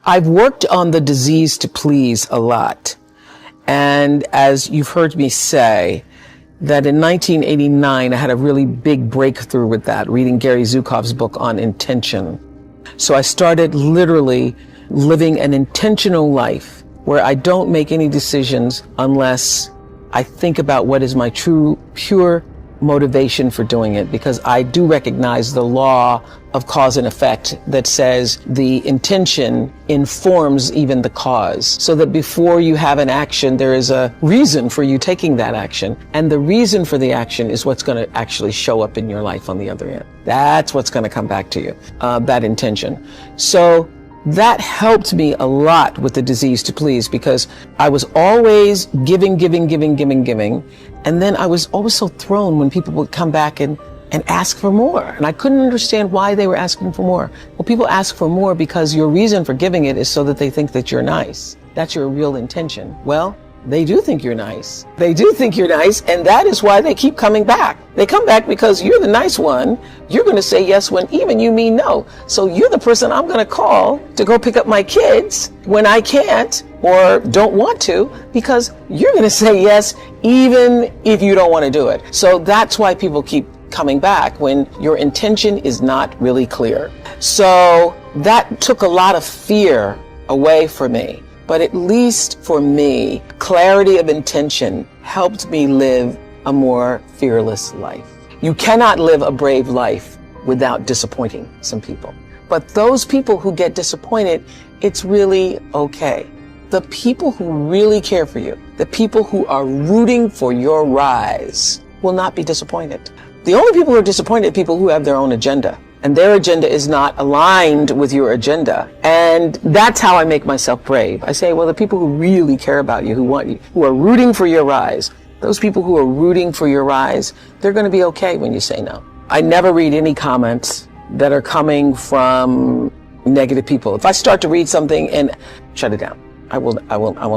I've worked on the disease to please a lot. And as you've heard me say, that in 1989, I had a really big breakthrough with that, reading Gary Zukav's book on intention. So I started literally living an intentional life where I don't make any decisions unless I think about what is my true, pure motivation for doing it, because I do recognize the law of cause and effect that says the intention informs even the cause, so that before you have an action, there is a reason for you taking that action. And the reason for the action is what's going to actually show up in your life on the other end. That's what's going to come back to you, that intention. So that helped me a lot with the disease to please, because I was always giving. And then I was always so thrown when people would come back and ask for more. And I couldn't understand why they were asking for more. Well, people ask for more because your reason for giving it is so that they think that you're nice. That's your real intention. Well, they do think you're nice. They do think you're nice, and that is why they keep coming back. They come back because you're the nice one. You're going to say yes when even you mean no. So you're the person I'm going to call to go pick up my kids when I can't or don't want to, because you're going to say yes even if you don't want to do it. So that's why people keep coming back, when your intention is not really clear. So that took a lot of fear away from me. But at least for me, clarity of intention helped me live a more fearless life. You cannot live a brave life without disappointing some people. But those people who get disappointed, it's really okay. The people who really care for you, the people who are rooting for your rise, will not be disappointed. The only people who are disappointed are people who have their own agenda, and their agenda is not aligned with your agenda. And that's how I make myself brave. I say, well, the people who really care about you, who want you, who are rooting for your rise, those people who are rooting for your rise, they're going to be okay when you say no. I never read any comments that are coming from negative people. If I start to read something and shut it down, I will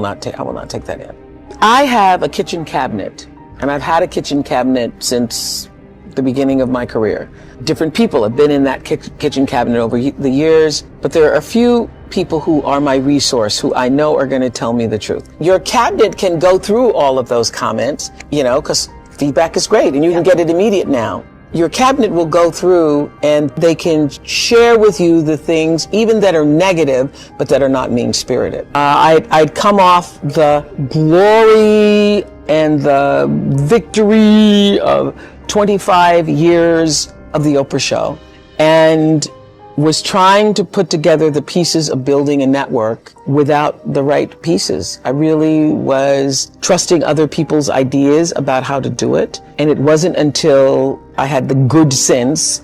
not take that in. I have a kitchen cabinet, and I've had a kitchen cabinet since the beginning of my career. Different people have been in that kitchen cabinet over the years, but there are a few people who are my resource, who I know are going to tell me the truth. Your cabinet can go through all of those comments, because feedback is great and you can get it immediate now. Your cabinet will go through and they can share with you the things, even that are negative, but that are not mean-spirited. I'd come off the glory and the victory of 25 years of the Oprah show, and was trying to put together the pieces of building a network without the right pieces. I really was trusting other people's ideas about how to do it. And it wasn't until I had the good sense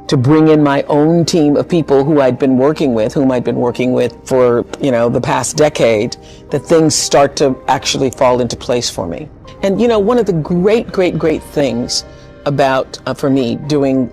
to bring in my own team of people whom I'd been working with for, the past decade, that things start to actually fall into place for me. And, one of the great things about, for me, doing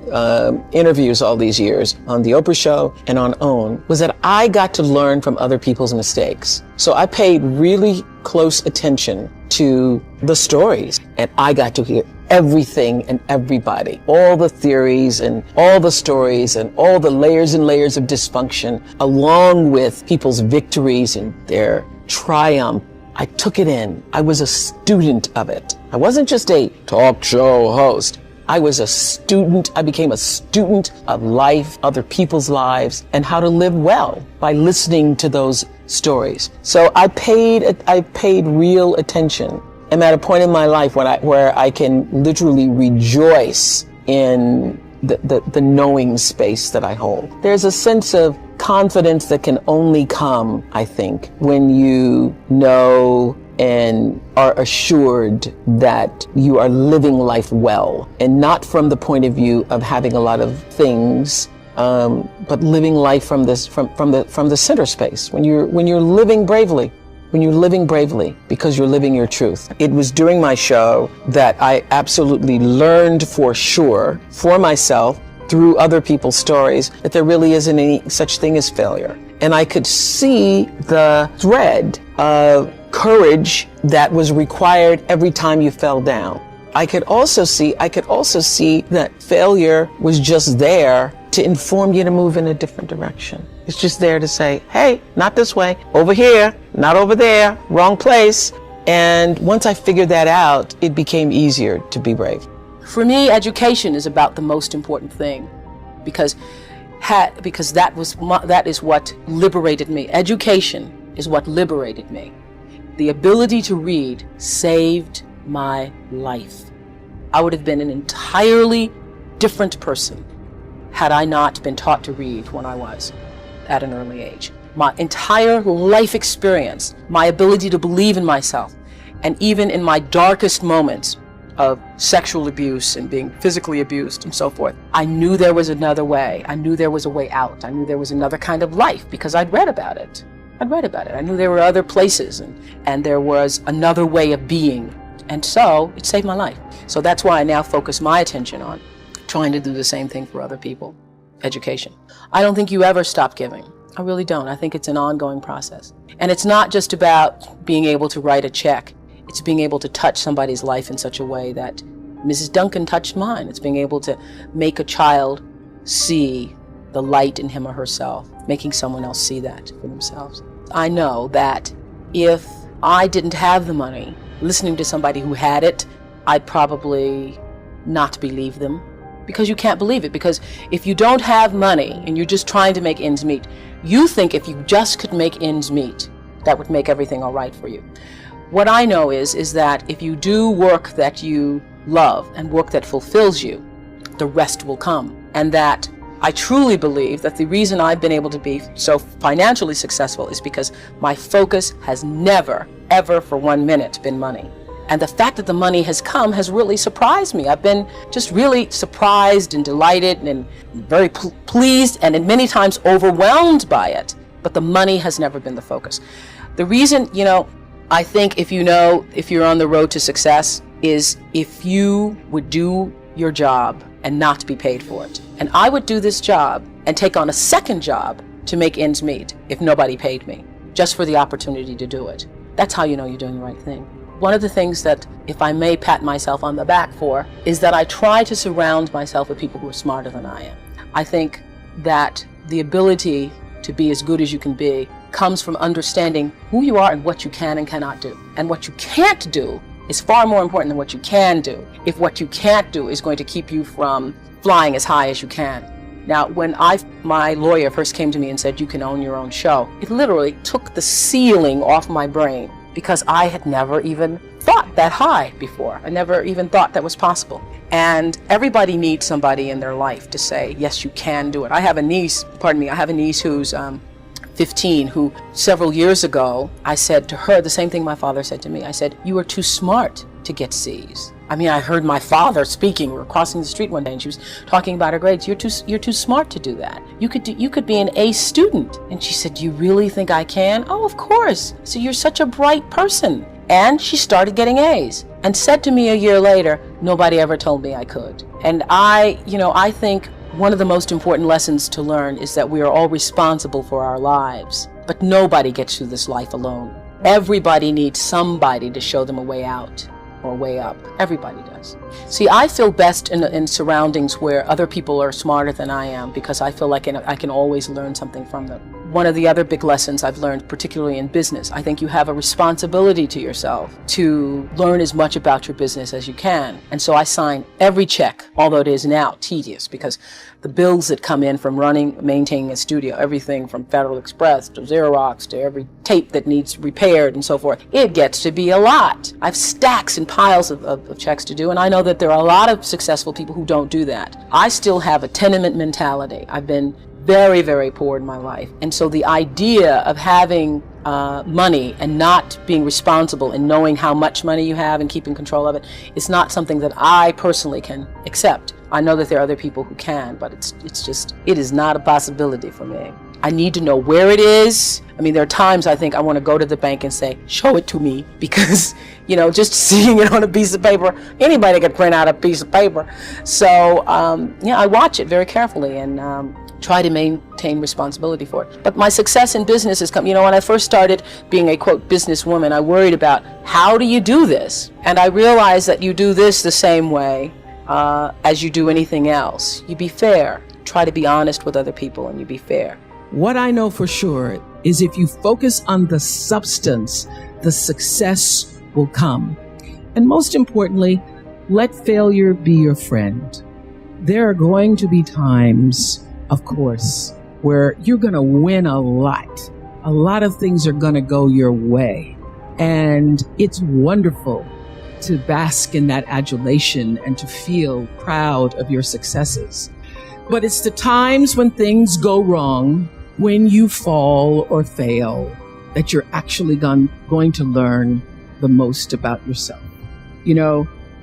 interviews all these years on the Oprah show and on OWN, was that I got to learn from other people's mistakes. So I paid really close attention to the stories, and I got to hear everything and everybody, all the theories and all the stories and all the layers and layers of dysfunction, along with people's victories and their triumph. I took it in. I was a student of it. I wasn't just a talk show host. I was a student. I became a student of life, other people's lives, and how to live well by listening to those stories. So I paid real attention. I'm at a point in my life where I can literally rejoice in the knowing space that I hold. There's a sense of confidence that can only come, I think, when you know and are assured that you are living life well, and not from the point of view of having a lot of things, but living life from the center space. When you're living bravely. When you're living bravely because you're living your truth. It was during my show that I absolutely learned for sure, for myself, through other people's stories, that there really isn't any such thing as failure. And I could see the thread of courage that was required every time you fell down. I could also see that failure was just there to inform you to move in a different direction. It's just there to say, hey, not this way, over here, not over there, wrong place. And once I figured that out, it became easier to be brave. For me, education is about the most important thing, because that is what liberated me. Education is what liberated me. The ability to read saved my life. I would have been an entirely different person had I not been taught to read when I was at an early age. My entire life experience, my ability to believe in myself, and even in my darkest moments of sexual abuse and being physically abused and so forth, I knew there was another way. I knew there was a way out. I knew there was another kind of life because I'd read about it. I knew there were other places and there was another way of being. And so it saved my life. So that's why I now focus my attention on trying to do the same thing for other people. Education. I don't think you ever stop giving. I really don't. I think it's an ongoing process. And it's not just about being able to write a check. It's being able to touch somebody's life in such a way that Mrs. Duncan touched mine. It's being able to make a child see the light in him or herself, making someone else see that for themselves. I know that if I didn't have the money, listening to somebody who had it, I'd probably not believe them, because you can't believe it. Because if you don't have money and you're just trying to make ends meet, you think if you just could make ends meet, that would make everything all right for you. What I know is that if you do work that you love and work that fulfills you, the rest will come. And that I truly believe that the reason I've been able to be so financially successful is because my focus has never, ever for 1 minute been money. And the fact that the money has come has really surprised me. I've been just really surprised and delighted and very pleased and many times overwhelmed by it. But the money has never been the focus. The reason, I think if you're on the road to success is if you would do your job and not be paid for it. And I would do this job and take on a second job to make ends meet if nobody paid me, just for the opportunity to do it. That's how you know you're doing the right thing. One of the things that, if I may pat myself on the back for, is that I try to surround myself with people who are smarter than I am. I think that the ability to be as good as you can be comes from understanding who you are and what you can and cannot do. And what you can't do is far more important than what you can do, if what you can't do is going to keep you from flying as high as you can. Now, when my lawyer first came to me and said, you can own your own show, it literally took the ceiling off my brain, because I had never even thought that high before. I never even thought that was possible. And everybody needs somebody in their life to say, yes, you can do it. I have a niece who's 15, who several years ago, I said to her the same thing my father said to me. I said, you are too smart to get C's. I heard my father speaking. We were crossing the street one day and she was talking about her grades. You're too smart to do that. You could be an A student. And she said, do you really think I can? Oh, of course. So you're such a bright person. And she started getting A's and said to me a year later, nobody ever told me I could. And I think one of the most important lessons to learn is that we are all responsible for our lives, but nobody gets through this life alone. Everybody needs somebody to show them a way out or way up. Everybody does. See, I feel best in surroundings where other people are smarter than I am, because I feel like I can always learn something from them. One of the other big lessons I've learned, particularly in business, I think you have a responsibility to yourself to learn as much about your business as you can. And so I sign every check, although it is now tedious, because the bills that come in from maintaining a studio, everything from Federal Express to Xerox to every tape that needs repaired and so forth, it gets to be a lot. I have stacks and piles of checks to do, and I know that there are a lot of successful people who don't do that. I still have a tenement mentality. I've been very, very poor in my life. And so the idea of having money and not being responsible and knowing how much money you have and keeping control of it is not something that I personally can accept. I know that there are other people who can, but it is not a possibility for me. I need to know where it is. There are times I think I want to go to the bank and say, show it to me, because, just seeing it on a piece of paper, anybody could print out a piece of paper. So, I watch it very carefully. And try to maintain responsibility for it. But my success in business has come, when I first started being a, quote, businesswoman, I worried about, how do you do this? And I realized that you do this the same way as you do anything else. You be fair. Try to be honest with other people, and you be fair. What I know for sure is if you focus on the substance, the success will come. And most importantly, let failure be your friend. There are going to be times, of course, where you're going to win a lot. A lot of things are going to go your way. And it's wonderful to bask in that adulation and to feel proud of your successes. But it's the times when things go wrong, when you fall or fail, that you're actually going to learn the most about yourself.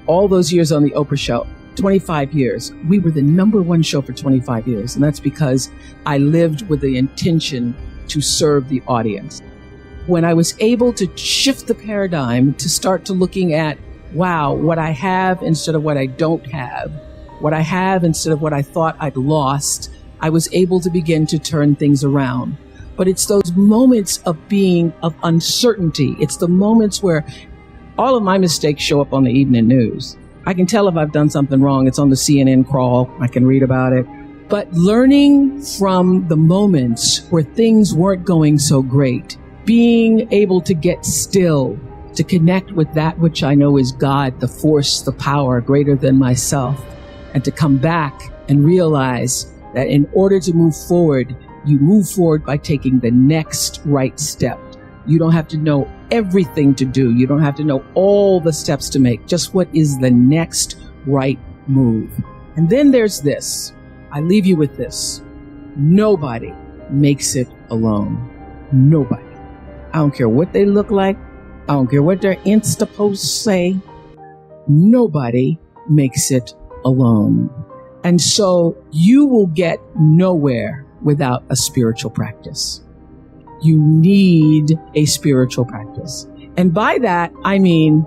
All those years on the Oprah show, 25 years, we were the #1 show for 25 years. And that's because I lived with the intention to serve the audience. When I was able to shift the paradigm to start to looking at, wow, what I have instead of what I don't have, what I have instead of what I thought I'd lost, I was able to begin to turn things around. But it's those moments of uncertainty. It's the moments where all of my mistakes show up on the evening news. I can tell if I've done something wrong. It's on the CNN crawl. I can read about it. But learning from the moments where things weren't going so great, being able to get still, to connect with that which I know is God, the force, the power greater than myself, and to come back and realize that in order to move forward, you move forward by taking the next right step. You don't have to know everything to do. You don't have to know all the steps to make. Just what is the next right move. And then there's this. I leave you with this. Nobody makes it alone. Nobody. I don't care what they look like. I don't care what their Insta posts say. Nobody makes it alone. And so you will get nowhere without a spiritual practice. You need a spiritual practice. And by that, I mean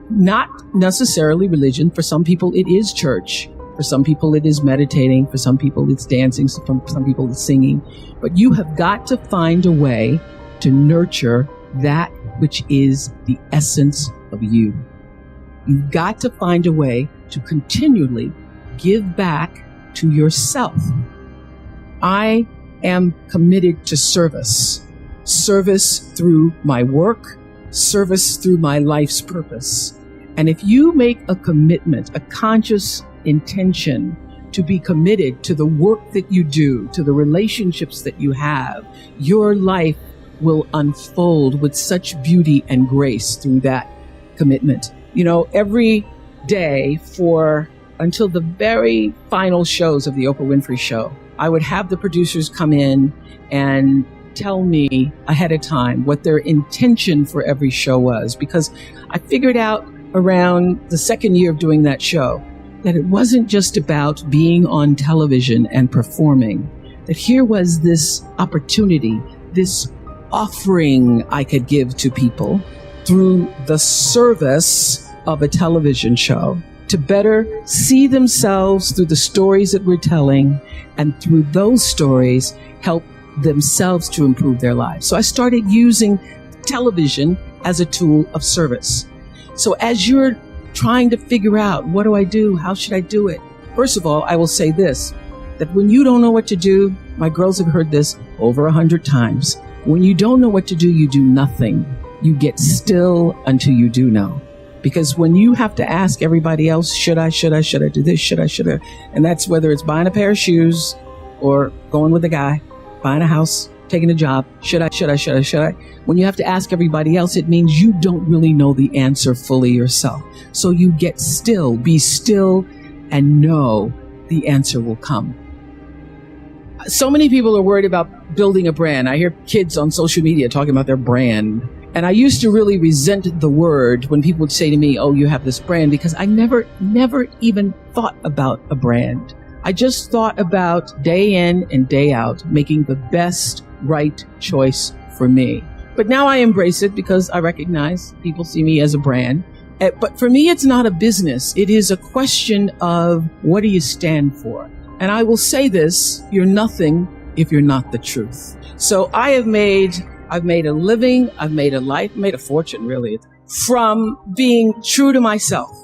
not necessarily religion. For some people, it is church. For some people, it is meditating. For some people, it's dancing. For some people, it's singing. But you have got to find a way to nurture that which is the essence of you. You've got to find a way to continually give back to yourself. I am committed to service. Service through my work, service through my life's purpose. And if you make a commitment, a conscious intention to be committed to the work that you do, to the relationships that you have, your life will unfold with such beauty and grace through that commitment. Every day until the very final shows of the Oprah Winfrey show, I would have the producers come in and tell me ahead of time what their intention for every show was, because I figured out around the second year of doing that show that it wasn't just about being on television and performing, that here was this opportunity, this offering I could give to people through the service of a television show to better see themselves through the stories that we're telling, and through those stories help themselves to improve their lives. So I started using television as a tool of service. So as you're trying to figure out, what do I do? How should I do it? First of all, I will say this, that when you don't know what to do, my girls have heard this over 100 times. When you don't know what to do, you do nothing. You get still until you do know. Because when you have to ask everybody else, should I do this? Should I? And that's whether it's buying a pair of shoes or going with a guy, buying a house, taking a job. Should I? When you have to ask everybody else, it means you don't really know the answer fully yourself. So you get still, be still, and know the answer will come. So many people are worried about building a brand. I hear kids on social media talking about their brand. And I used to really resent the word when people would say to me, oh, you have this brand, because I never even thought about a brand. I just thought about day in and day out, making the best right choice for me. But now I embrace it because I recognize people see me as a brand. But for me, it's not a business. It is a question of, what do you stand for? And I will say this, you're nothing if you're not the truth. So I've made a living, I've made a life, made a fortune really, from being true to myself.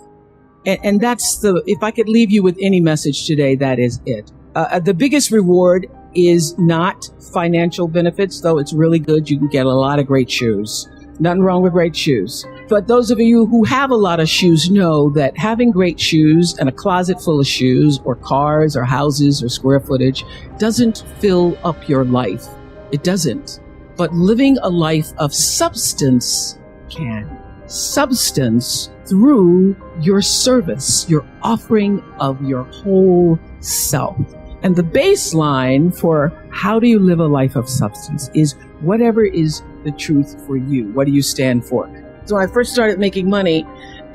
And that's if I could leave you with any message today, that is it. The biggest reward is not financial benefits, though it's really good. You can get a lot of great shoes. Nothing wrong with great shoes. But those of you who have a lot of shoes know that having great shoes and a closet full of shoes or cars or houses or square footage doesn't fill up your life. It doesn't. But living a life of substance can. Substance through your service, your offering of your whole self. And the baseline for how do you live a life of substance is whatever is the truth for you. What do you stand for? So when I first started making money,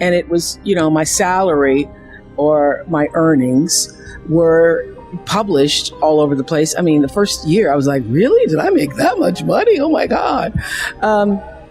and it was, my salary or my earnings were published all over the place. I mean, the first year I was like, really? Did I make that much money? Oh my God.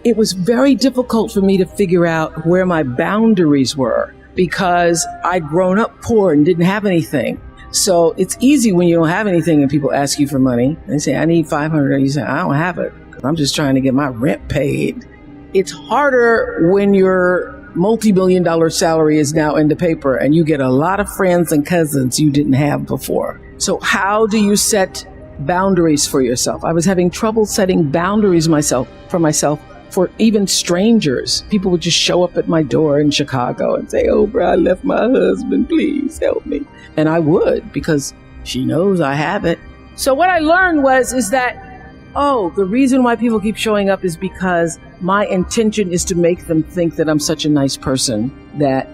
It was very difficult for me to figure out where my boundaries were because I'd grown up poor and didn't have anything. So it's easy when you don't have anything and people ask you for money. They say, I need $500. And you say, I don't have it because I'm just trying to get my rent paid. It's harder when your multi-million-dollar salary is now in the paper and you get a lot of friends and cousins you didn't have before. So how do you set boundaries for yourself? I was having trouble setting boundaries for myself for even strangers. People would just show up at my door in Chicago and say, Oprah, I left my husband, please help me. And I would, because she knows I have it. So what I learned is that, the reason why people keep showing up is because my intention is to make them think that I'm such a nice person that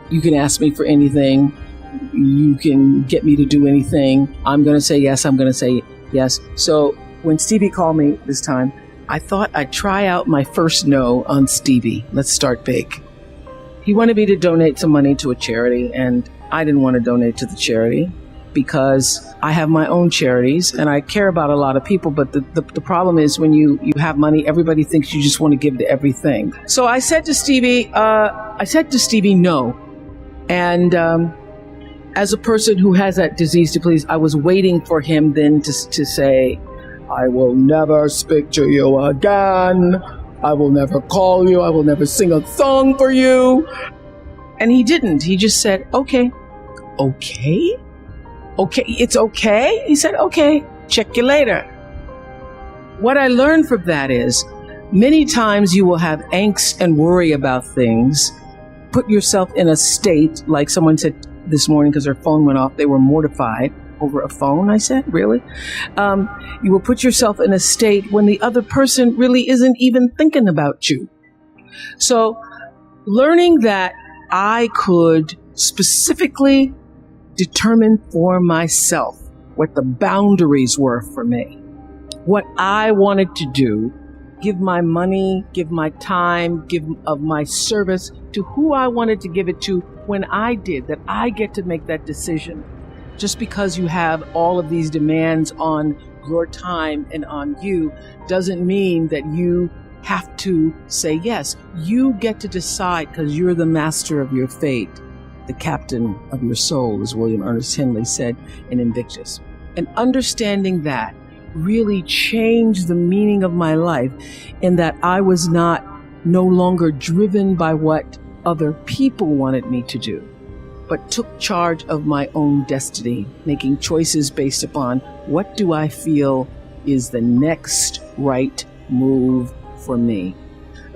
you can ask me for anything. You can get me to do anything. I'm going to say yes. I'm going to say yes. So when Stevie called me this time, I thought I'd try out my first no on Stevie. Let's start big. He wanted me to donate some money to a charity, and I didn't want to donate to the charity because I have my own charities and I care about a lot of people. But the problem is when you have money, everybody thinks you just want to give to everything. So I said to Stevie, no. And as a person who has that disease to please, I was waiting for him then to say, I will never speak to you again. I will never call you. I will never sing a song for you. And he didn't. He just said, okay. Okay? Okay, it's okay? He said, okay, check you later. What I learned from that is many times you will have angst and worry about things. Put yourself in a state, like someone said this morning because their phone went off, they were mortified over a phone. I said, really? You will put yourself in a state when the other person really isn't even thinking about you. So learning that I could specifically determine for myself what the boundaries were for me, what I wanted to do, give my money, give my time, give of my service to who I wanted to give it to when I did, that I get to make that decision. Just because you have all of these demands on your time and on you doesn't mean that you have to say yes. You get to decide because you're the master of your fate, the captain of your soul, as William Ernest Henley said in Invictus. And understanding that really changed the meaning of my life in that I was no longer driven by what other people wanted me to do, but took charge of my own destiny, making choices based upon what do I feel is the next right move for me.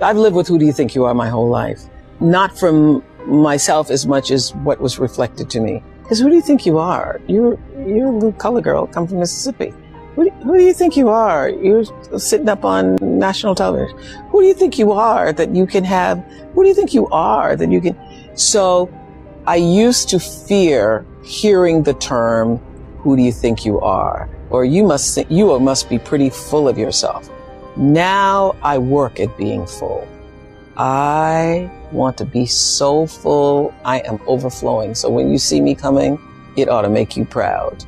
I've lived with who do you think you are my whole life. Not from myself as much as what was reflected to me. Because who do you think you are? You're a little color girl, come from Mississippi. Who do you think you are? You're sitting up on national television. Who do you think you are that you can have? Who do you think you are that you can? So I used to fear hearing the term, who do you think you are? Or you must be pretty full of yourself. Now I work at being full. I want to be so full, I am overflowing. So when you see me coming, it ought to make you proud.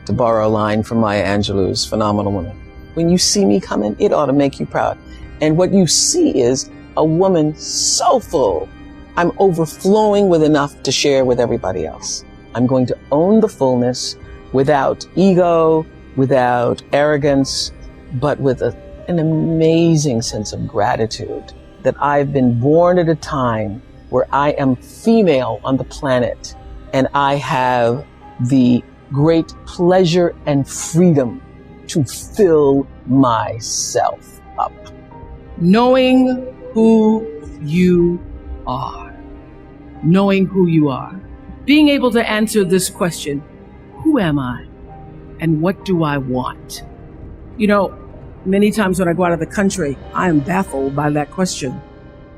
To borrow a line from Maya Angelou's Phenomenal Woman. When you see me coming, it ought to make you proud. And what you see is a woman so full, I'm overflowing with enough to share with everybody else. I'm going to own the fullness. without ego, without arrogance, but with an amazing sense of gratitude that I've been born at a time where I am female on the planet, and I have the great pleasure and freedom to fill myself up. Knowing who you are. Knowing who you are. Being able to answer this question, who am I? And what do I want? You know, many times when I go out of the country, I am baffled by that question.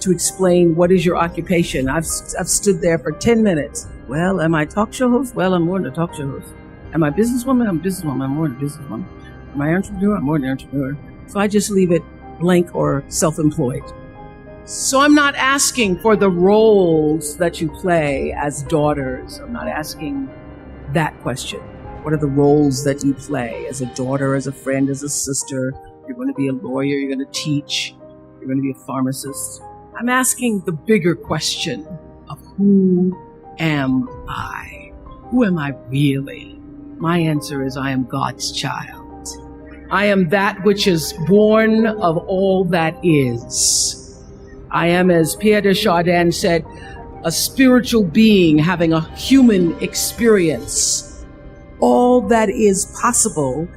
To explain what is your occupation. I've stood there for 10 minutes. Well, am I a talk show host? Well, I'm more than a talk show host. Am I a businesswoman? I'm a businesswoman. I'm more than a businesswoman. Am I an entrepreneur? I'm more than an entrepreneur. So I just leave it blank or self-employed. So I'm not asking for the roles that you play as daughters. I'm not asking that question. What are the roles that you play as a daughter, as a friend, as a sister? You're going to be a lawyer. You're going to teach. You're going to be a pharmacist. I'm asking the bigger question of who am I? Who am I really? My answer is I am God's child. I am that which is born of all that is. I am, as Pierre de Chardin said, a spiritual being having a human experience. All that is possible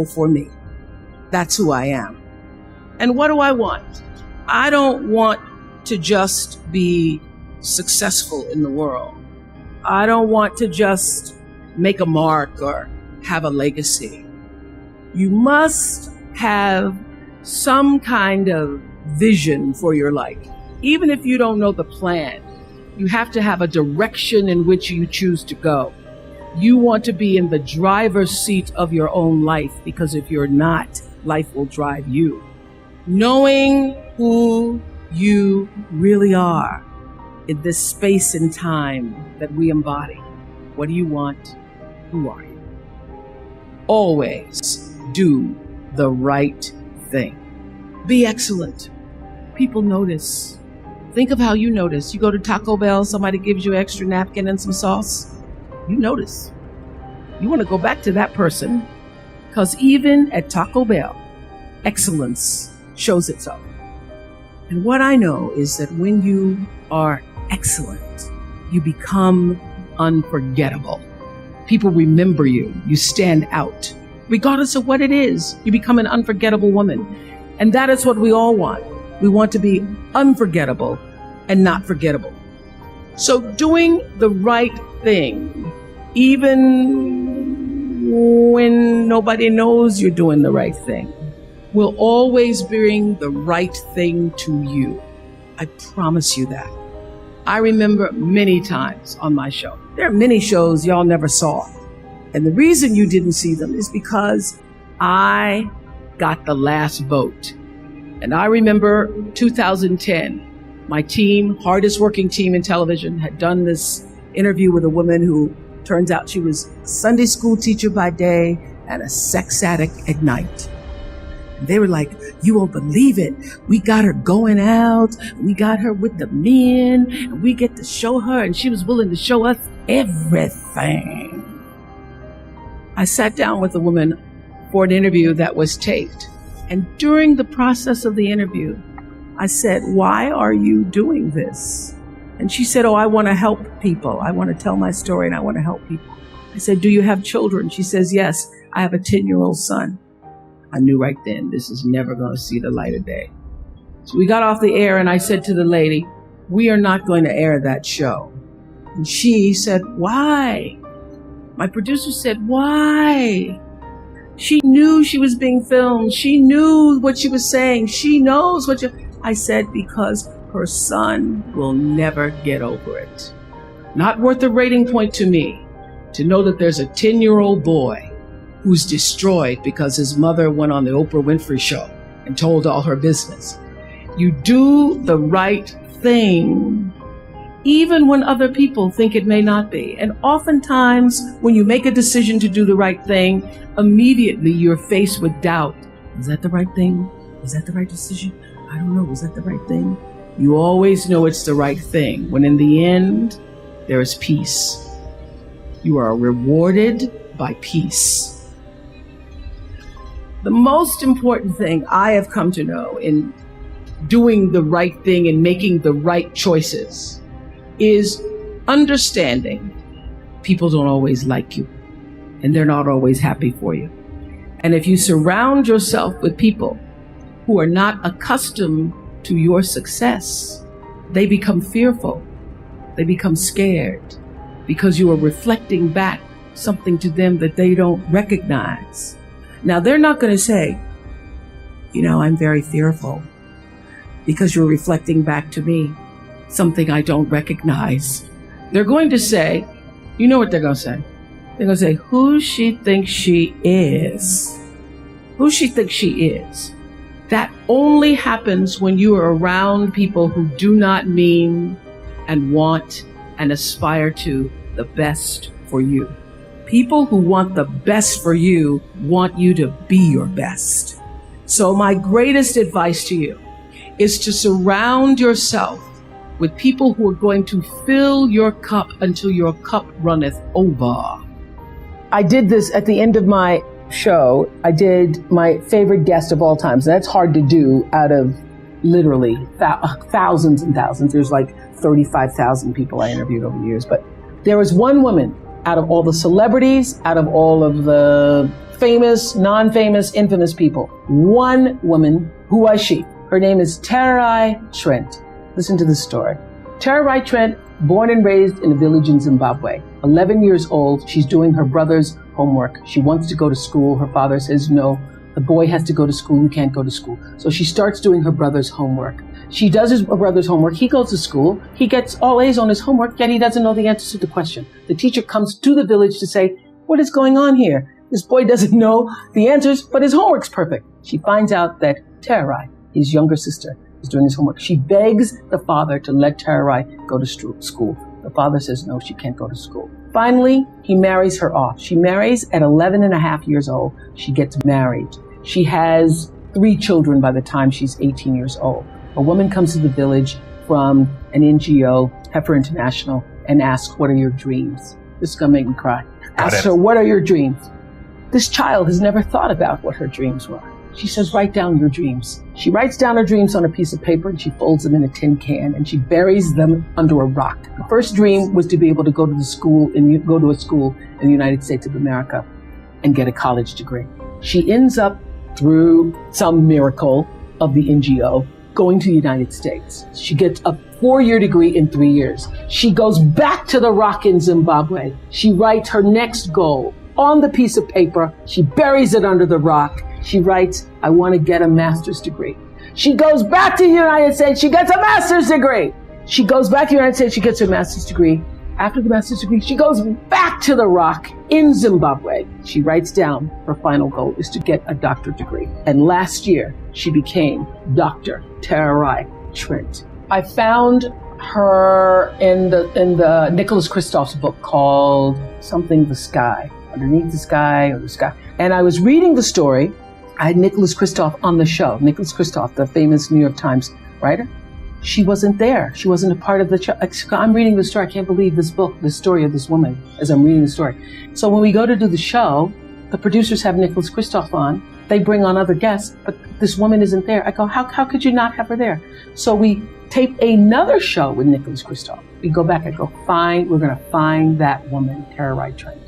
for me. That's who I am. And what do I want? I don't want to just be successful in the world. I don't want to just make a mark or have a legacy. You must have some kind of vision for your life. Even if you don't know the plan, you have to have a direction in which you choose to go. You want to be in the driver's seat of your own life, because if you're not, life will drive you. Knowing who you really are in this space and time that we embody. What do you want? Who are you? Always do the right thing. Be excellent. People notice. Think of how you notice. You go to Taco Bell, somebody gives you an extra napkin and some sauce. You notice. You want to go back to that person, because even at Taco Bell, excellence shows itself. And what I know is that when you are excellent, you become unforgettable. People remember you. You stand out. Regardless of what it is, you become an unforgettable woman. And that is what we all want. We want to be unforgettable and not forgettable. So doing the right thing, even when nobody knows you're doing the right thing, will always bring the right thing to you. I promise you that. I remember many times on my show. There are many shows y'all never saw. And the reason you didn't see them is because I got the last vote. And I remember 2010, my team, hardest working team in television, had done this interview with a woman who turns out she was a Sunday school teacher by day and a sex addict at night. And they were like, you won't believe it. We got her going out. We got her with the men. And we get to show her. And she was willing to show us everything. I sat down with a woman for an interview that was taped. And during the process of the interview, I said, why are you doing this? And she said, oh, I want to help people. I want to tell my story and I want to help people. I said, do you have children? She says, yes, I have a 10-year-old son. I knew right then this is never going to see the light of day. So we got off the air and I said to the lady, we are not going to air that show. And she said, why? My producer said, why? She knew she was being filmed. She knew what she was saying. She knows what I said, because her son will never get over it. Not worth a rating point to me to know that there's a 10-year-old boy who's destroyed because his mother went on the Oprah Winfrey show and told all her business. You do the right thing, even when other people think it may not be. And oftentimes, when you make a decision to do the right thing, immediately you're faced with doubt. Is that the right thing? Is that the right decision? I don't know. Is that the right thing? You always know it's the right thing, when in the end, there is peace. You are rewarded by peace. The most important thing I have come to know in doing the right thing and making the right choices is understanding people don't always like you and they're not always happy for you. And if you surround yourself with people who are not accustomed to your success, they become fearful. They become scared because you are reflecting back something to them that they don't recognize. Now, they're not going to say, I'm very fearful because you're reflecting back to me something I don't recognize. They're going to say, you know what they're going to say? They're going to say, who she thinks she is. Who she thinks she is. That only happens when you are around people who do not mean and want and aspire to the best for you. People who want the best for you want you to be your best. So my greatest advice to you is to surround yourself with people who are going to fill your cup until your cup runneth over. I did this at the end of my show. I did my favorite guest of all times. That's hard to do out of literally thousands and thousands. There's like 35,000 people I interviewed over the years. But there was one woman out of all the celebrities, out of all of the famous, non-famous, infamous people. One woman. Who was she? Her name is Terai Trent. Listen to this story. Terai Trent, born and raised in a village in Zimbabwe. 11 years old, she's doing her brother's homework. She wants to go to school. Her father says, no, the boy has to go to school. You can't go to school. So she starts doing her brother's homework. She does her brother's homework. He goes to school. He gets all A's on his homework, yet he doesn't know the answers to the question. The teacher comes to the village to say, what is going on here? This boy doesn't know the answers, but his homework's perfect. She finds out that Terai, his younger sister, is doing his homework. She begs the father to let Terai go to school. The father says, no, she can't go to school. Finally, he marries her off. She marries at 11 and a half years old. She gets married. She has 3 children by the time she's 18 years old. A woman comes to the village from an NGO, Heifer International, and asks, what are your dreams? This is going to make me cry. Asks her, what are your dreams? This child has never thought about what her dreams were. She says, write down your dreams. She writes down her dreams on a piece of paper and she folds them in a tin can and she buries them under a rock. The first dream was to be able to go to a school in the United States of America and get a college degree. She ends up, through some miracle of the NGO, going to the United States. She gets a 4-year degree in 3 years. She goes back to the rock in Zimbabwe. She writes her next goal on the piece of paper. She buries it under the rock. She writes, I want to get a master's degree. She goes back to the United States. She gets a master's degree. She goes back to the United States. She gets her master's degree. After the master's degree, she goes back to the rock in Zimbabwe. She writes down her final goal is to get a doctorate degree. And last year, she became Dr. Terai Trent. I found her in the Nicholas Kristof's book called Something the Sky, Underneath the Sky or the Sky. And I was reading the story. I had Nicholas Kristof on the show. Nicholas Kristof, the famous New York Times writer. She wasn't there. She wasn't a part of the show. I'm reading the story. I can't believe this book, the story of this woman, as I'm reading the story. So when we go to do the show, the producers have Nicholas Kristof on. They bring on other guests, but this woman isn't there. I go, how could you not have her there? So we tape another show with Nicholas Kristof. We go back. I go, we're going to find that woman, Terai Trent.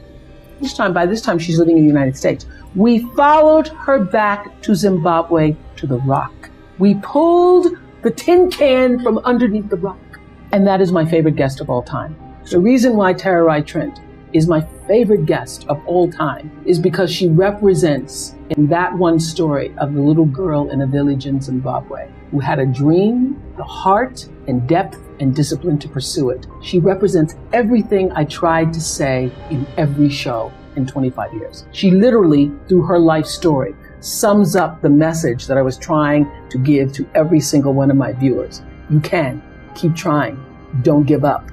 By this time, she's living in the United States. We followed her back to Zimbabwe to the rock. We pulled the tin can from underneath the rock. And that is my favorite guest of all time. The reason why Terai Trent is my favorite guest of all time is because she represents in that one story of the little girl in a village in Zimbabwe who had a dream, the heart and depth and discipline to pursue it. She represents everything I tried to say in every show in 25 years. She literally, through her life story, sums up the message that I was trying to give to every single one of my viewers. You can. Keep trying. Don't give up.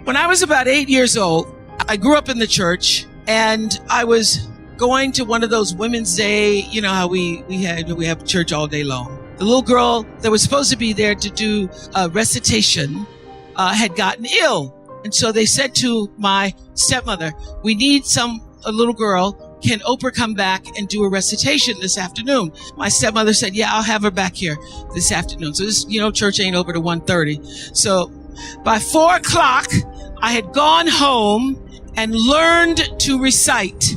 When I was about 8 years old, I grew up in the church and I was going to one of those Women's Day, you know how we have church all day long. The little girl that was supposed to be there to do a recitation had gotten ill. And so they said to my stepmother, we need some a little girl, can Oprah come back and do a recitation this afternoon? My stepmother said, yeah, I'll have her back here this afternoon. So this, church ain't over to 1:30. So by 4:00, I had gone home and learned to recite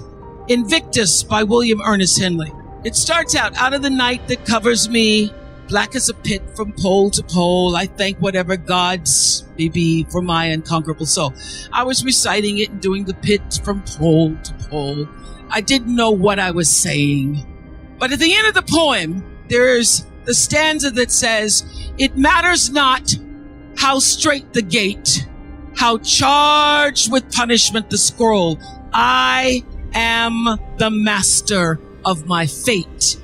Invictus by William Ernest Henley. It starts out of the night that covers me, black as a pit from pole to pole, I thank whatever gods may be for my unconquerable soul. I was reciting it and doing the pit from pole to pole. I didn't know what I was saying. But at the end of the poem, there's the stanza that says, it matters not how straight the gate, how charged with punishment the scroll. I am the master of my fate.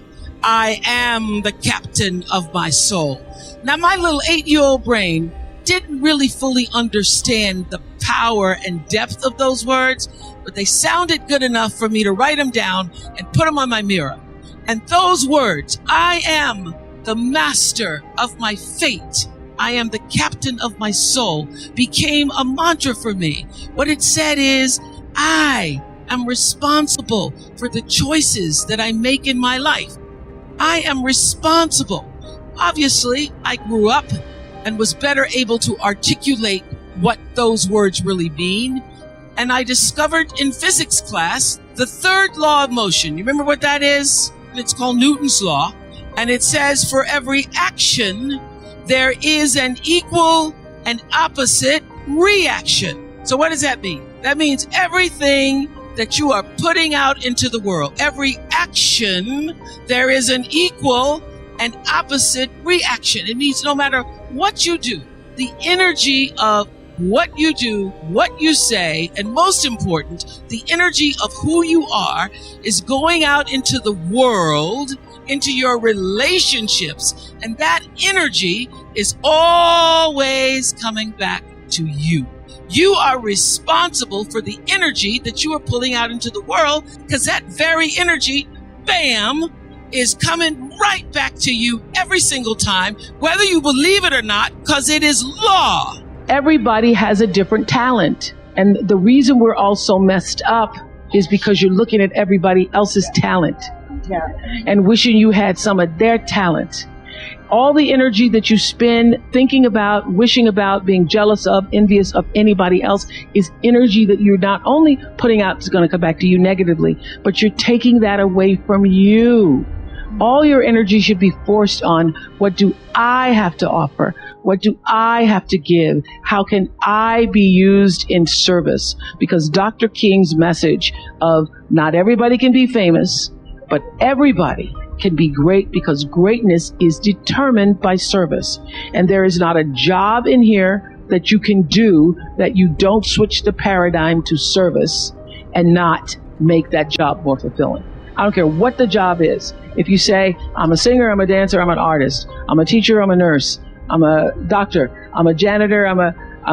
I am the captain of my soul. Now, my little 8-year-old brain didn't really fully understand the power and depth of those words, but they sounded good enough for me to write them down and put them on my mirror. And those words, I am the master of my fate, I am the captain of my soul, became a mantra for me. What it said is, I am responsible for the choices that I make in my life. I am responsible. Obviously, I grew up and was better able to articulate what those words really mean. And I discovered in physics class the third law of motion. You remember what that is? It's called Newton's law. And it says for every action, there is an equal and opposite reaction. So what does that mean? That means everything that you are putting out into the world, every action, there is an equal and opposite reaction. It means no matter what you do, the energy of what you do, what you say, and most important, the energy of who you are is going out into the world, into your relationships, and that energy is always coming back to you. You are responsible for the energy that you are pulling out into the world, because that very energy, bam, is coming right back to you every single time, whether you believe it or not, because it is law. Everybody has a different talent. And the reason we're all so messed up is because you're looking at everybody else's talent and wishing you had some of their talent. All the energy that you spend thinking about, wishing about, being jealous of, envious of anybody else is energy that you're not only putting out is going to come back to you negatively, but you're taking that away from you. All your energy should be forced on, what do I have to offer? What do I have to give? How can I be used in service? Because Dr. King's message of not everybody can be famous, but everybody can be great, because greatness is determined by service. And there is not a job in here that you can do that you don't switch the paradigm to service and not make that job more fulfilling. I don't care what the job is. If you say, I'm a singer, I'm a dancer, I'm an artist, I'm a teacher, I'm a nurse, I'm a doctor, I'm a janitor, I'm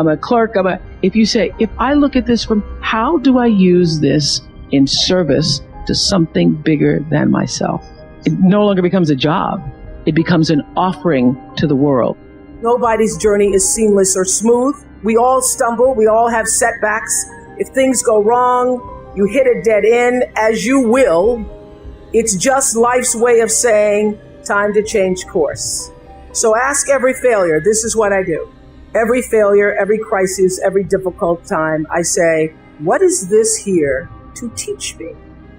a clerk, if you say, if I look at this from how do I use this in service to something bigger than myself, it no longer becomes a job. It becomes an offering to the world. Nobody's journey is seamless or smooth. We all stumble. We all have setbacks. If things go wrong, you hit a dead end, as you will. It's just life's way of saying, time to change course. So ask every failure. This is what I do. Every failure, every crisis, every difficult time, I say, what is this here to teach me?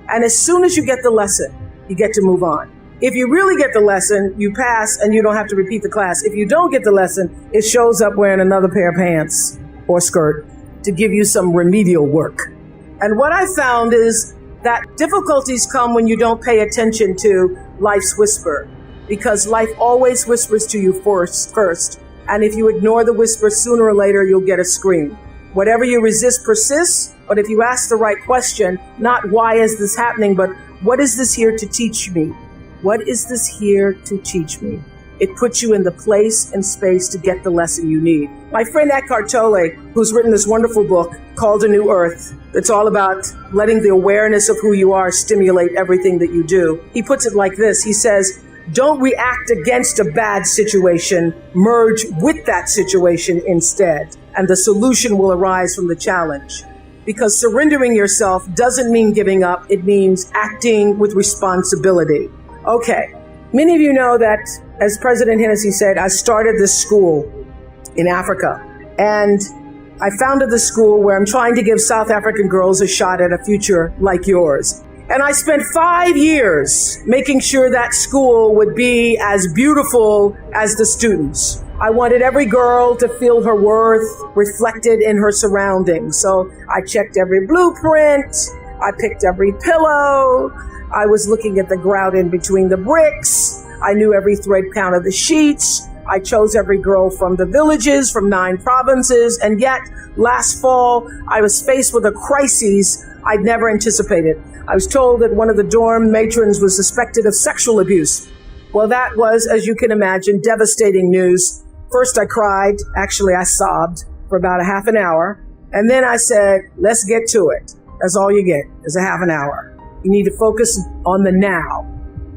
And as soon as you get the lesson, you get to move on. If you really get the lesson, you pass and you don't have to repeat the class. If you don't get the lesson, it shows up wearing another pair of pants or skirt to give you some remedial work. And what I found is that difficulties come when you don't pay attention to life's whisper, because life always whispers to you first. And if you ignore the whisper, sooner or later, you'll get a scream. Whatever you resist persists, but if you ask the right question, not why is this happening, but what is this here to teach me? What is this here to teach me? It puts you in the place and space to get the lesson you need. My friend Eckhart Tolle, who's written this wonderful book called A New Earth, it's all about letting the awareness of who you are stimulate everything that you do. He puts it like this. He says, don't react against a bad situation, merge with that situation instead, and the solution will arise from the challenge. because surrendering yourself doesn't mean giving up. It means acting with responsibility. Okay. Many of you know that, as President Hennessy said, I started this school in Africa, and I founded the school where I'm trying to give South African girls a shot at a future like yours. And I spent 5 years making sure that school would be as beautiful as the students. I wanted every girl to feel her worth reflected in her surroundings. So I checked every blueprint. I picked every pillow. I was looking at the grout in between the bricks. I knew every thread count of the sheets. I chose every girl from the villages, from 9 provinces. And yet, last fall, I was faced with a crisis I'd never anticipated. I was told that one of the dorm matrons was suspected of sexual abuse. Well, that was, as you can imagine, devastating news. First, I cried. Actually, I sobbed for about a half an hour. And then I said, let's get to it. That's all you get is a half an hour. You need to focus on the now,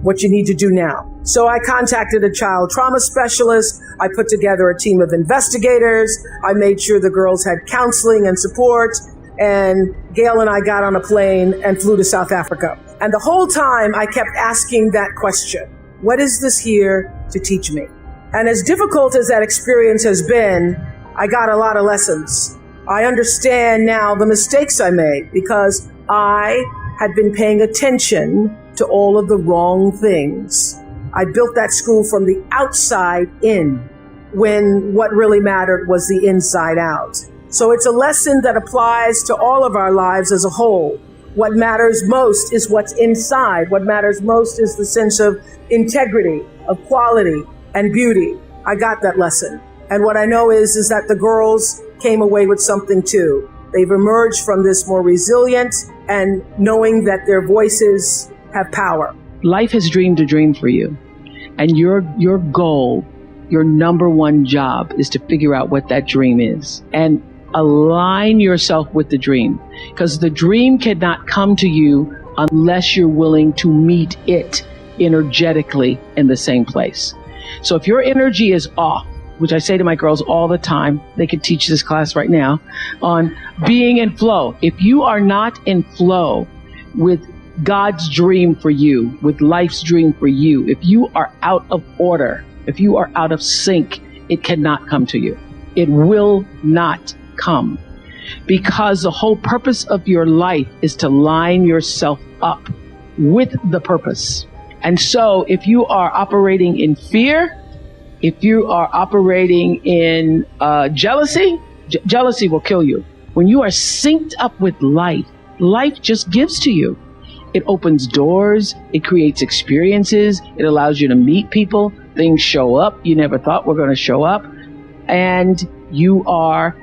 what you need to do now. So I contacted a child trauma specialist. I put together a team of investigators. I made sure the girls had counseling and support. And Gail and I got on a plane and flew to South Africa. And the whole time I kept asking that question, what is this here to teach me? And as difficult as that experience has been, I got a lot of lessons. I understand now the mistakes I made because I had been paying attention to all of the wrong things. I built that school from the outside in, when what really mattered was the inside out. So it's a lesson that applies to all of our lives as a whole. What matters most is what's inside. What matters most is the sense of integrity, of quality, and beauty. I got that lesson. And what I know is that the girls came away with something too. They've emerged from this more resilient and knowing that their voices have power. Life has dreamed a dream for you. And your goal, your number one job is to figure out what that dream is and align yourself with the dream, because the dream cannot come to you unless you're willing to meet it energetically in the same place. So if your energy is off, which I say to my girls all the time, they could teach this class right now on being in flow. If you are not in flow with God's dream for you, with life's dream for you, if you are out of order, if you are out of sync, it cannot come to you. It will not come, because the whole purpose of your life is to line yourself up with the purpose. And so if you are operating in fear, if you are operating in jealousy, jealousy will kill you. When you are synced up with life, life just gives to you. It opens doors, it creates experiences, it allows you to meet people, things show up you never thought were going to show up, and you are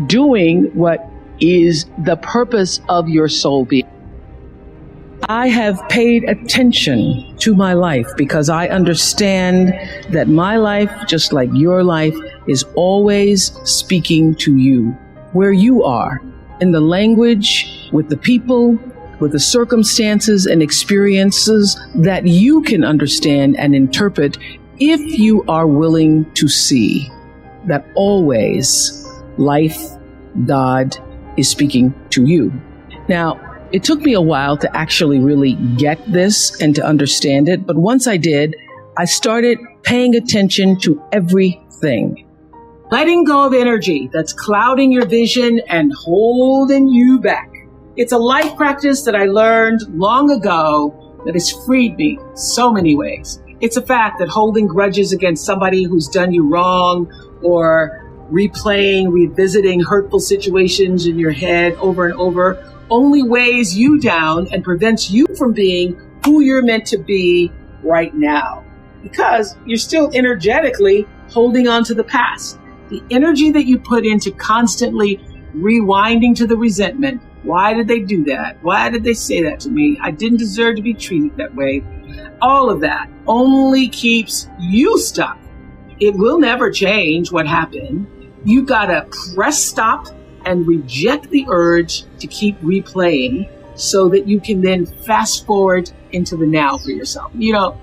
doing what is the purpose of your soul being. I have paid attention to my life because I understand that my life, just like your life, is always speaking to you, where you are, in the language, with the people, with the circumstances and experiences that you can understand and interpret if you are willing to see that always life, God, is speaking to you. Now, it took me a while to actually really get this and to understand it, but once I did, I started paying attention to everything. Letting go of energy that's clouding your vision and holding you back. It's a life practice that I learned long ago that has freed me so many ways. It's a fact that holding grudges against somebody who's done you wrong, or revisiting hurtful situations in your head over and over, only weighs you down and prevents you from being who you're meant to be right now, because you're still energetically holding on to the past. The energy that you put into constantly rewinding to the resentment. Why did they do that? Why did they say that to me? I didn't deserve to be treated that way. All of that only keeps you stuck. It will never change what happened. You gotta press stop and reject the urge to keep replaying so that you can then fast forward into the now for yourself. You know,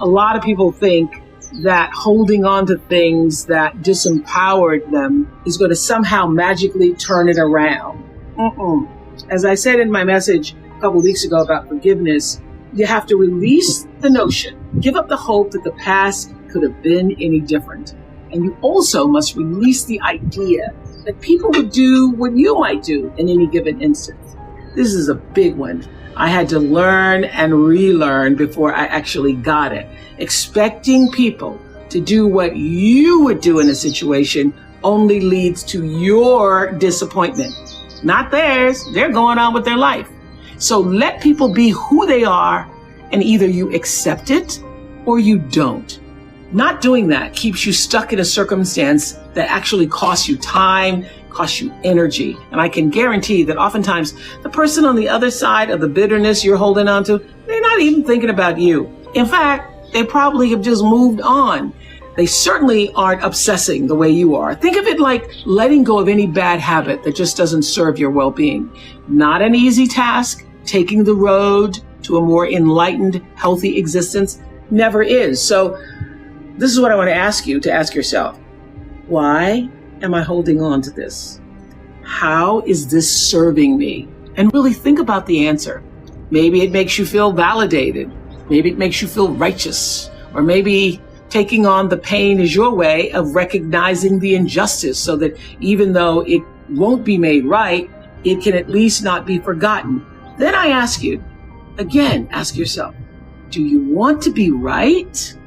a lot of people think that holding on to things that disempowered them is going to somehow magically turn it around. As I said in my message a couple weeks ago about forgiveness, you have to release the notion, give up the hope that the past could have been any different. And you also must release the idea that people would do what you might do in any given instance. This is a big one. I had to learn and relearn before I actually got it. Expecting people to do what you would do in a situation only leads to your disappointment, not theirs. They're going on with their life. So let people be who they are, and either you accept it or you don't. Not doing that keeps you stuck in a circumstance that actually costs you time, costs you energy. And I can guarantee that oftentimes the person on the other side of the bitterness you're holding on to, they're not even thinking about you. In fact, they probably have just moved on. They certainly aren't obsessing the way you are. Think of it like letting go of any bad habit that just doesn't serve your well-being. Not an easy task. Taking the road to a more enlightened, healthy existence never is. So this is what I want to ask you to ask yourself. Why am I holding on to this? How is this serving me? And really think about the answer. Maybe it makes you feel validated. Maybe it makes you feel righteous. Or maybe taking on the pain is your way of recognizing the injustice so that even though it won't be made right, it can at least not be forgotten. Then I ask you, again, ask yourself, do you want to be right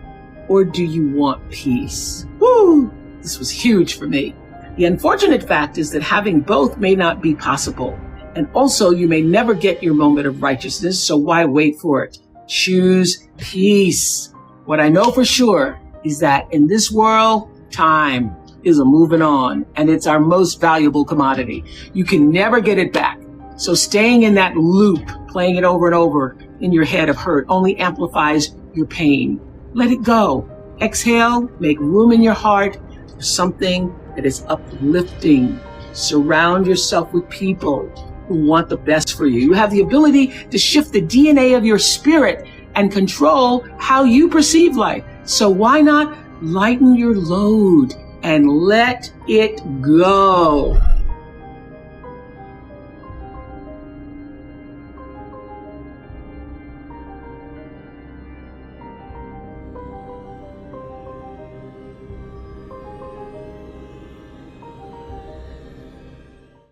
or do you want peace? Woo! This was huge for me. The unfortunate fact is that having both may not be possible. And also you may never get your moment of righteousness, so why wait for it? Choose peace. What I know for sure is that in this world, time is a moving on, and it's our most valuable commodity. You can never get it back. So staying in that loop, playing it over and over in your head of hurt only amplifies your pain. Let it go. Exhale, make room in your heart for something that is uplifting. Surround yourself with people who want the best for you. You have the ability to shift the DNA of your spirit and control how you perceive life. So why not lighten your load and let it go?